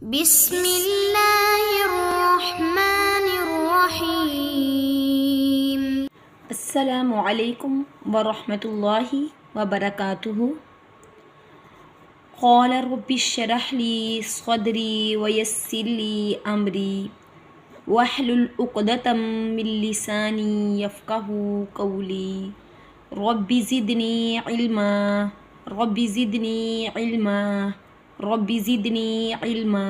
بسم اللہ الرحمن الرحیم۔ السلام علیکم ورحمۃ اللہ وبرکاتہ۔ قال رب اشرح لی صدری ویسر لی امری واحلل عقدۃ من لسانی یفقہوا قولی رب زدنی علما رب زدنی علما رب زدنی علما۔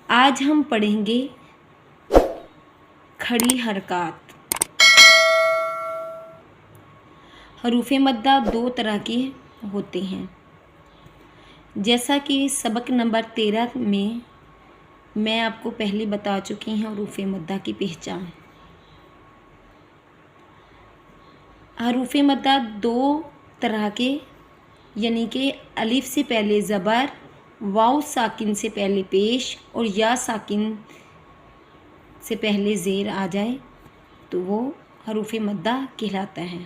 آج ہم پڑھیں گے کھڑی حرکات۔ حروف مدہ دو طرح کے ہوتے ہیں، جیسا کہ سبق نمبر 13 میں آپ کو پہلے بتا چکی ہوں حروف مدہ کی پہچان۔ حروف مدہ دو طرح کے، یعنی کہ الف سے پہلے زبر، واو ساکن سے پہلے پیش اور یا ساکن سے پہلے زیر آ جائے تو وہ حروف مدہ کہلاتا ہے۔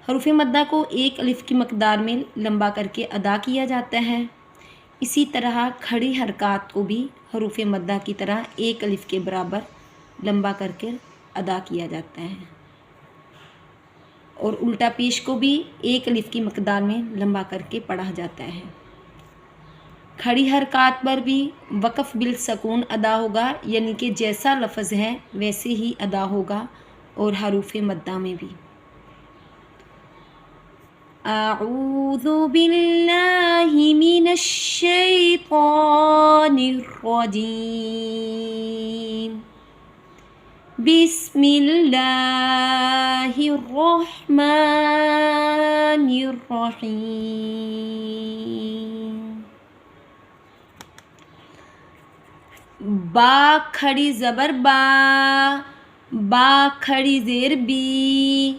حروف مدہ کو ایک الف کی مقدار میں لمبا کر کے ادا کیا جاتا ہے۔ اسی طرح کھڑی حرکات کو بھی حروف مدہ کی طرح ایک الف کے برابر لمبا کر کے ادا کیا جاتا ہے، اور الٹا پیش کو بھی ایک الف کی مقدار میں لمبا کر کے پڑھا جاتا ہے۔ کھڑی حرکات پر بھی وقف بالسکون ادا ہوگا، یعنی کہ جیسا لفظ ہے ویسے ہی ادا ہوگا، اور حروف مدہ میں بھی۔ اعوذ باللہ من الشیطان الرجیم، بسم اللہ الرحمن الرحیم۔ با کھڑی زبر با، با کھڑی زیر بی،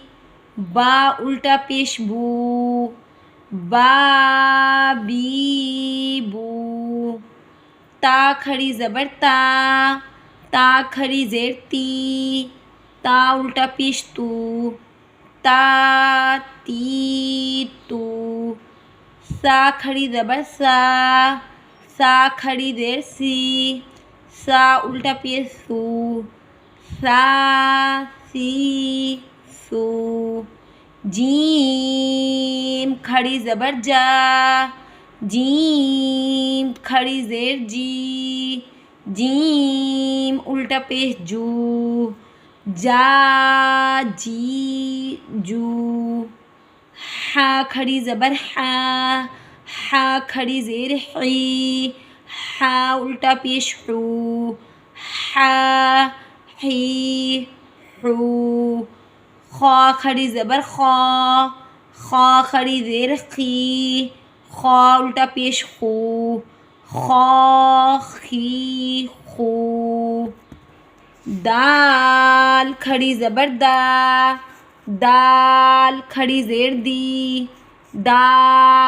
با الٹا پیش بو، با بی بو۔ تا کھڑی زبر تا، تا کھڑی زیر تی، تا الٹا پیش تو، تا تی تو۔ سا کھڑی زبر سا، سا کھڑی زیر سی، سا الٹا پیش سو، سا سی سو۔ جیم کھڑی زبر جا، جیم کھڑی زیر جی، جیم الٹا پیش جو، جا جی جو۔ ہا کھڑی زبر ہا، ہا کھڑی زیر حی، ہا الٹا پیش حو، ہا حی حو۔ خا کھڑی زبر خا، خا کھڑی زیر خی، خا الٹا پیش خو، خا خی خو۔ دال کھڑی زبر دا، دال کھڑی زیر دی، دا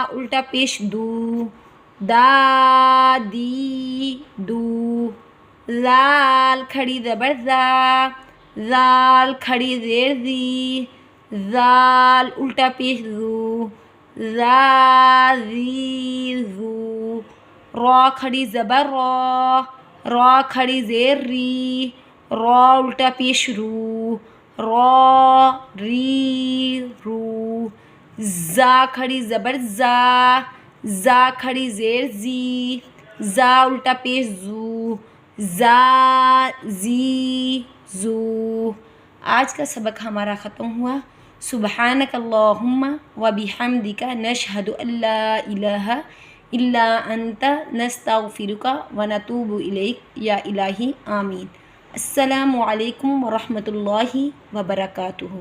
الٹا پیش دو، دا دی دو۔ زال کھڑی زبر زا، زال کھڑی زیر زی، زال الٹا پیش زو، زا زی زو۔ را کھڑی زبر را، را کھڑی زیر ری، را الٹا پیش رو، را ری رو۔ زا کھڑی زبر زا، زا کھڑی زیر زی، زا الٹا پیش زو، زا زی زو۔ آج کا سبق ہمارا ختم ہوا۔ سبحانک اللہم وبحمدک نشہد ان لا الہ الا انت نستغفرک ونتوب الیک یا الہی آمین۔ السلام علیکم ورحمۃ اللہ وبرکاتہ۔